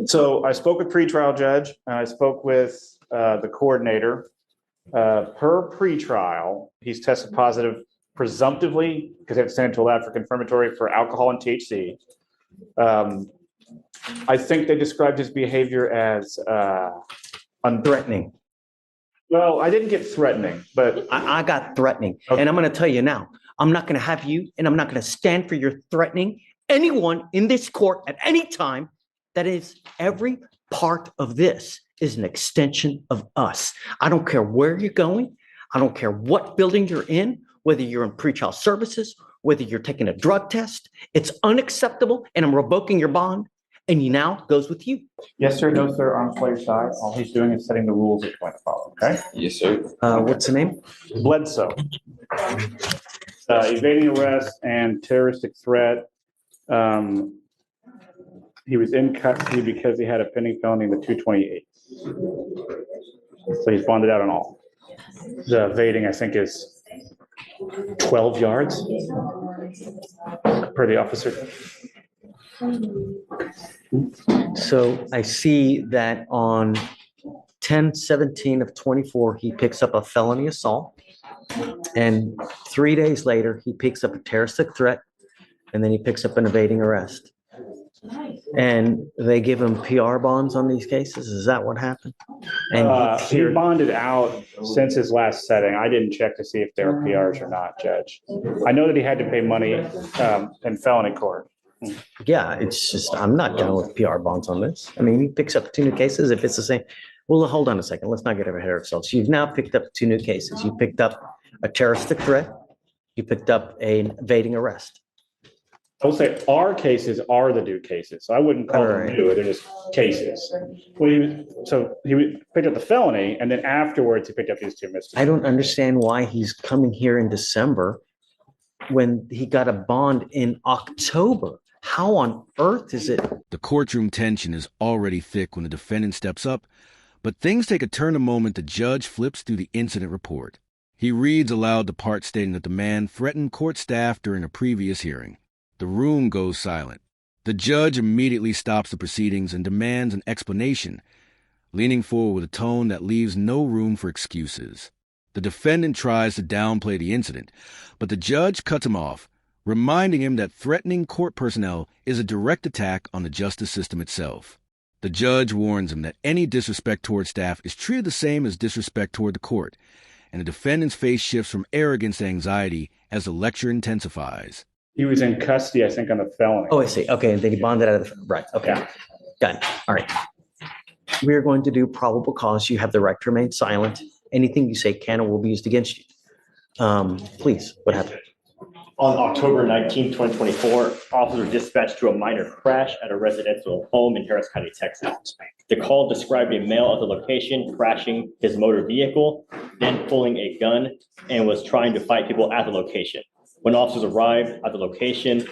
So I spoke with pretrial judge and I spoke with the coordinator. Per pretrial, he's tested positive presumptively because they have to send him to a lab for confirmatory for alcohol and THC. I think they described his behavior as threatening. Well, I didn't get threatening, but I got threatening. Okay. And I'm going to tell you now, I'm not going to have you, and I'm not going to stand for your threatening anyone in this court at any time. That is, every part of this is an extension of us. I don't care where you're going. I don't care what building you're in, whether you're in pretrial services, whether you're taking a drug test. It's unacceptable, and I'm revoking your bond. And he now goes with you. Yes, sir. No, sir. Arms by your side. All he's doing is setting the rules that you're going to follow. Okay. Yes, sir. What's the name? Bledsoe. Evading arrest and terroristic threat. He was in custody because he had a pending felony with 228. So he's bonded out on all. The evading, I think, is 12 yards per the officer. So I see that on 10/17 of 24, he picks up a felony assault. And 3 days later, he picks up a terroristic threat. And then he picks up an evading arrest. And they give him PR bonds on these cases. Is that what happened? And he bonded out since his last setting. I didn't check to see if they were PRs or not, Judge. I know that he had to pay money in felony court. Yeah, it's just, I'm not down with PR bonds on this. I mean, he picks up 2 new cases if it's the same. Well, hold on a second. Let's not get ahead of ourselves. You've now picked up 2 new cases. You picked up a terroristic threat. You picked up an evading arrest. I will say our cases are the new cases. So I wouldn't call them new. They're just cases. Well, he picked up the felony, and then afterwards he picked up these 2 misdemeanors. I don't understand why he's coming here in December when he got a bond in October. How on earth is it? The courtroom tension is already thick when the defendant steps up, but things take a turn the moment the judge flips through the incident report. He reads aloud the part stating that the man threatened court staff during a previous hearing. The room goes silent. The judge immediately stops the proceedings and demands an explanation, leaning forward with a tone that leaves no room for excuses. The defendant tries to downplay the incident, but the judge cuts him off, reminding him that threatening court personnel is a direct attack on the justice system itself. The judge warns him that any disrespect toward staff is treated the same as disrespect toward the court, and the defendant's face shifts from arrogance to anxiety as the lecture intensifies. He was in custody, I think, on the felony. Oh, I see. Okay, and then he bonded out of the, right, okay. Yeah. Got it. All right. We're going to do probable cause. You have the right to remain silent. Anything you say can or will be used against you. Please, what happened? On October 19, 2024, officers were dispatched to a minor crash at a residential home in Harris County, Texas. The call described a male at the location crashing his motor vehicle, then pulling a gun, and was trying to fight people at the location. When officers arrived at the location,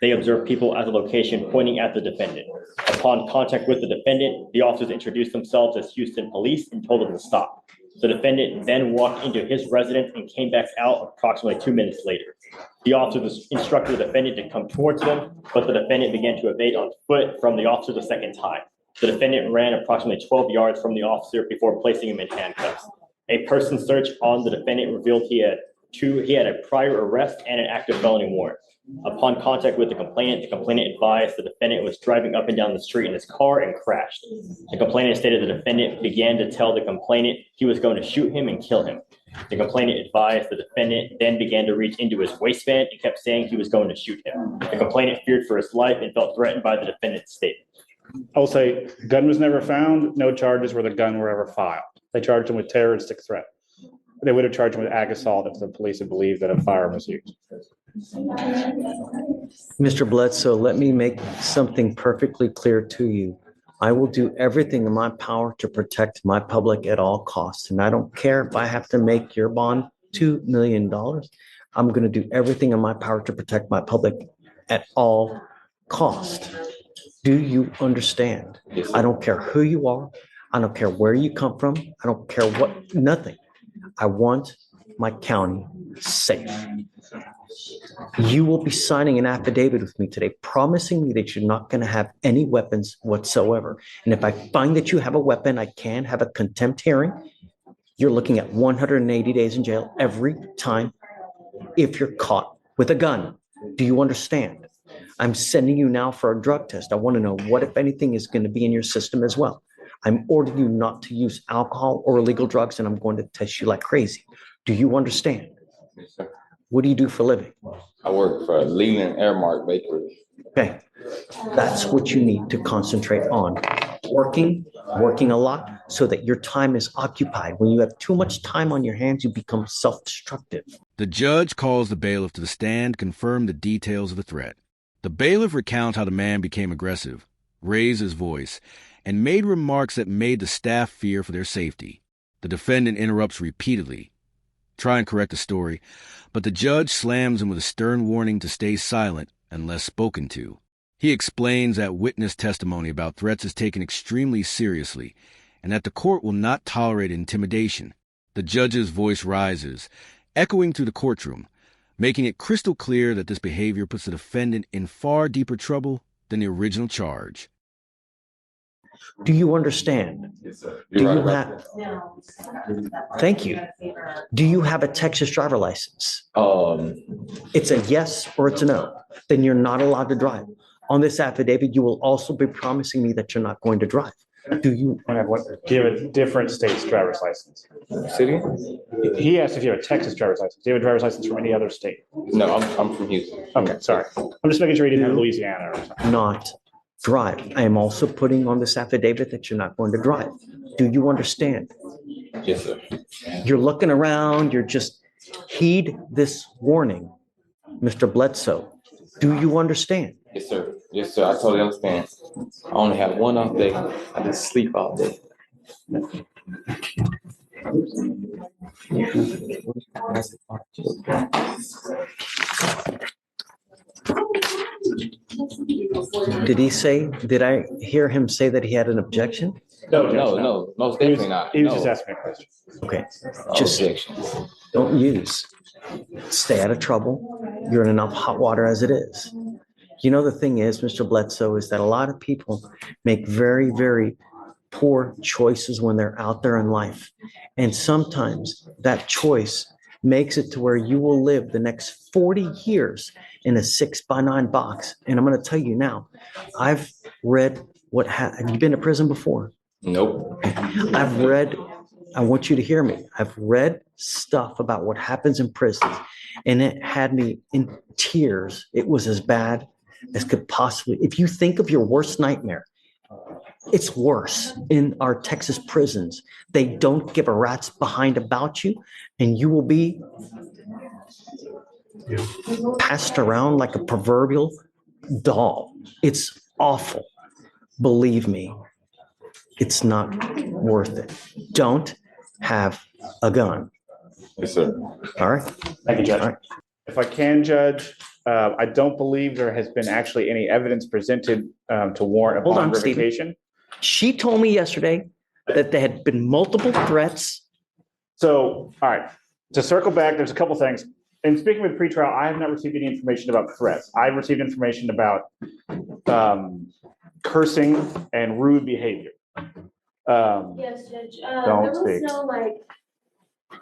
they observed people at the location pointing at the defendant. Upon contact with the defendant, the officers introduced themselves as Houston police and told them to stop. The defendant then walked into his residence and came back out approximately 2 minutes later. The officers instructed the defendant to come towards them, but the defendant began to evade on foot from the officer the second time. The defendant ran approximately 12 yards from the officer before placing him in handcuffs. A person search on the defendant revealed he had a prior arrest and an active felony warrant. Upon contact with the complainant advised the defendant was driving up and down the street in his car and crashed. The complainant stated the defendant began to tell the complainant he was going to shoot him and kill him. The complainant advised the defendant then began to reach into his waistband and kept saying he was going to shoot him. The complainant feared for his life and felt threatened by the defendant's statement. I will say gun was never found. No charges where the gun were ever filed. They charged him with terroristic threat. They would have charged him with ag assault if the police had believed that a firearm was used. Mr. Bledsoe, let me make something perfectly clear to you. I will do everything in my power to protect my public at all costs. And I don't care if I have to make your bond $2 million. I'm going to do everything in my power to protect my public at all costs. Do you understand? Yes, I don't care who you are. I don't care where you come from. I don't care what, nothing. I want my county safe. You will be signing an affidavit with me today, promising me that you're not going to have any weapons whatsoever. And if I find that you have a weapon, I can have a contempt hearing. You're looking at 180 days in jail every time if you're caught with a gun. Do you understand? I'm sending you now for a drug test. I want to know what, if anything, is going to be in your system as well. I'm ordering you not to use alcohol or illegal drugs, and I'm going to test you like crazy. Do you understand? Yes, sir. What do you do for a living? I work for Leland Airmark Bakery. Okay, that's what you need to concentrate on. Working a lot so that your time is occupied. When you have too much time on your hands, you become self-destructive. The judge calls the bailiff to the stand, confirm the details of the threat. The bailiff recounts how the man became aggressive, raised his voice, and made remarks that made the staff fear for their safety. The defendant interrupts repeatedly, try and correct the story, but the judge slams him with a stern warning to stay silent unless spoken to. He explains that witness testimony about threats is taken extremely seriously and that the court will not tolerate intimidation. The judge's voice rises, echoing through the courtroom, making it crystal clear that this behavior puts the defendant in far deeper trouble than the original charge. Do you understand? Yes, sir. Do You're you right about have? Thank you. Do you have a Texas driver license? that. It's a yes or it's a no. Then you're not allowed to drive. On this affidavit, you will also be promising me that you're not going to drive. Do you? Do you have a different state's driver's license? City? He asked if you have a Texas driver's license. Do you have a driver's license from any other state? No, I'm from Houston. Okay, sorry. I'm just making sure you didn't have Louisiana or something. Not drive. I am also putting on this affidavit that you're not going to drive. Do you understand? Yes, sir. You're looking around, you're just heed this warning, Mr. Bledsoe. Do you understand? Yes, sir. Yes, sir. I totally understand. I only have one off day. I just sleep all day. Did I hear him say that he had an objection? No, most definitely not. He was No. just asking me a question. Okay, No just objections. don't use. Stay out of trouble. You're in enough hot water as it is. You know, the thing is, Mr. Bledsoe, is that a lot of people make very, very poor choices when they're out there in life. And sometimes that choice makes it to where you will live the next 40 years in a 6x9 box. And I'm going to tell you now, I've read have you been to prison before? Nope. I want you to hear me. I've read stuff about what happens in prisons, and it had me in tears. It was as bad as could possibly. If you think of your worst nightmare, it's worse in our Texas prisons. They don't give a rat's behind about you, and you will be passed around like a proverbial doll. It's awful. Believe me, it's not worth it. Don't have a gun. Yes, sir. All right? Thank you, Judge. All right. If I can, Judge, I don't believe there has been actually any evidence presented to warrant Hold upon on, Stephen. revocation. She told me yesterday that there had been multiple threats. So, all right, to circle back, there's a couple things. In speaking with pretrial, I have not received any information about threats. I've received information about cursing and rude behavior. Yes, Judge. Don't There was speak. no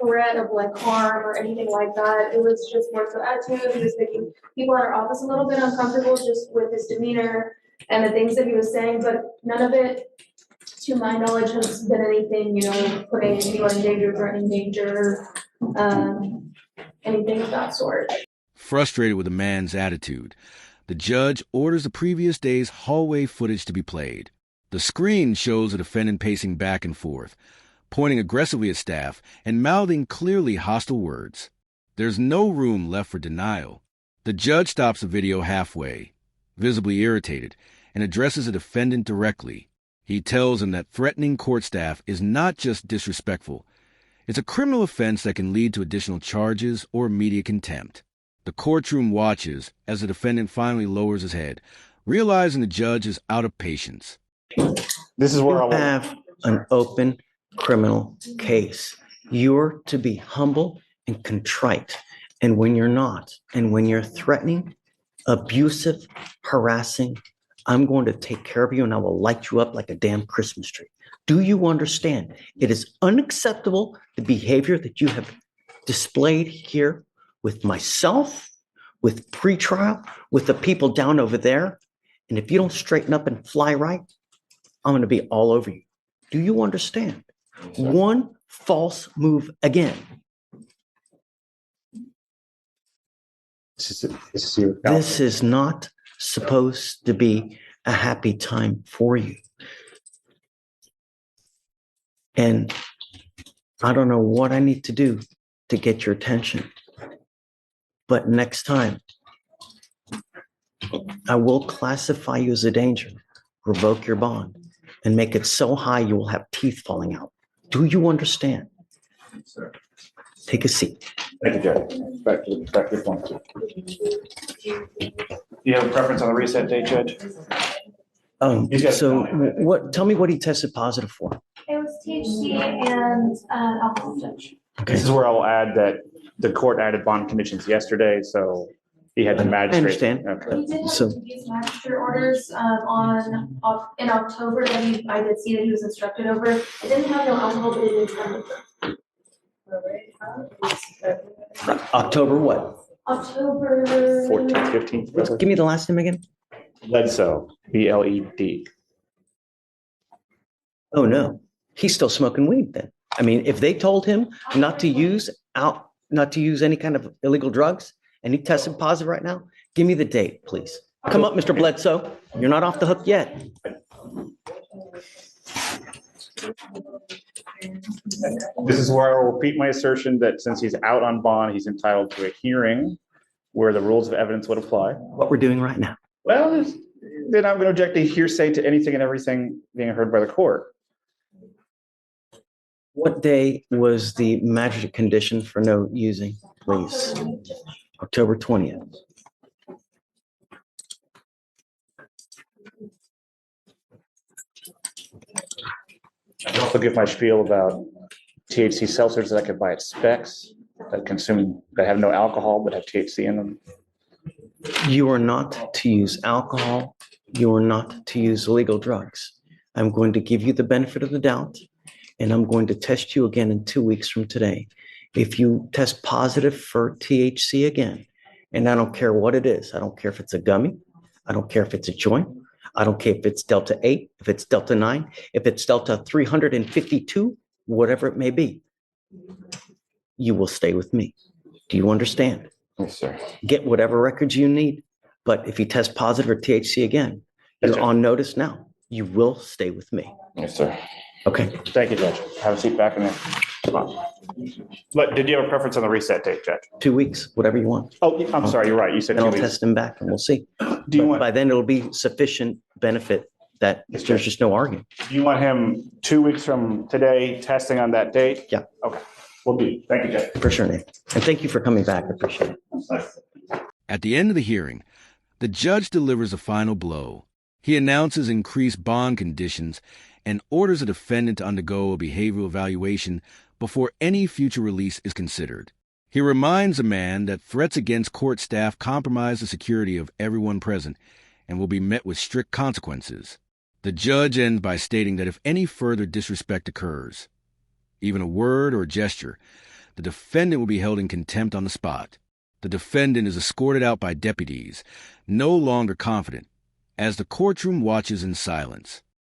threat of harm or anything like that. It was just more so attitude. He was making people in our office a little bit uncomfortable just with his demeanor and the things that he was saying, but none of it, to my knowledge, has been anything, putting anyone in danger, threatening danger, anything of that sort. Frustrated with the man's attitude, the judge orders the previous day's hallway footage to be played. The screen shows the defendant pacing back and forth, pointing aggressively at staff and mouthing clearly hostile words. There's no room left for denial. The judge stops the video halfway, visibly irritated, and addresses the defendant directly. He tells him that threatening court staff is not just disrespectful. It's a criminal offense that can lead to additional charges or immediate contempt. The courtroom watches as the defendant finally lowers his head, realizing the judge is out of patience. This is where I You want. have an open criminal case. You're to be humble and contrite. And when you're not, and when you're threatening, abusive, harassing, I'm going to take care of you and I will light you up like a damn Christmas tree. Do you understand? It is unacceptable, the behavior that you have displayed here with myself, with pretrial, with the people down over there. And if you don't straighten up and fly right, I'm going to be all over you. Do you understand? One false move again. This is not supposed to be a happy time for you. And I don't know what I need to do to get your attention. But next time, I will classify you as a danger, revoke your bond, and make it so high you will have teeth falling out. Do you understand? Sir. Take a seat. Thank you, Judge. Back to your point. Do you have a preference on the reset date, Judge? So what? Tell me what he tested positive for. It was THC and alcohol, Judge. Okay. This is where I will add that the court added bond conditions yesterday, so he had the magistrate. I understand. Okay. He did have So- these magistrate orders in October that I did see that he was instructed over. It didn't have no alcohol, but it did have October what? October 14th, 15th. Give me the last name again. Bledsoe, BLED. Oh no, he's still smoking weed then. I mean, if they told him not to use any kind of illegal drugs and he tested positive right now, give me the date, please. Come up, Mr. Bledsoe. You're not off the hook yet. This is where I will repeat my assertion that since he's out on bond, he's entitled to a hearing where the rules of evidence would apply. What we're doing right now. Well, then I'm going to object to hearsay to anything and everything being heard by the court. What day was the magistrate condition for no using, please? October 20th. I also give my spiel about THC seltzers that I could buy at Specs that have no alcohol but have THC in them. You are not to use alcohol. You are not to use illegal drugs. I'm going to give you the benefit of the doubt, and I'm going to test you again in 2 weeks from today. If you test positive for THC again, and I don't care what it is, I don't care if it's a gummy, I don't care if it's a joint, I don't care if it's Delta 8, if it's Delta 9, if it's Delta 352, whatever it may be, you will stay with me. Do you understand? Yes, sir. Get whatever records you need. But if you test positive for THC again, Yes, you're sir. on notice now. You will stay with me. Yes, sir. Okay. Thank you, Judge. Have a seat back in there. Come on. But did you have a preference on the reset date, Judge? 2 weeks, whatever you want. Oh, I'm sorry, you're right. You said Then 2 I'll weeks. test him back and we'll see. Do you But want, by then it'll be sufficient benefit that Yes, there's Judge. just no argument. do you want him 2 weeks from today testing on that date? Yeah. Okay. Will do. Thank you, Judge. For sure, Nate. And thank you for coming back. I appreciate it. At the end of the hearing, the judge delivers a final blow. He announces increased bond conditions and orders a defendant to undergo a behavioral evaluation before any future release is considered. He reminds the man that threats against court staff compromise the security of everyone present and will be met with strict consequences. The judge ends by stating that if any further disrespect occurs, even a word or gesture, the defendant will be held in contempt on the spot. The defendant is escorted out by deputies, no longer confident, as the courtroom watches in silence.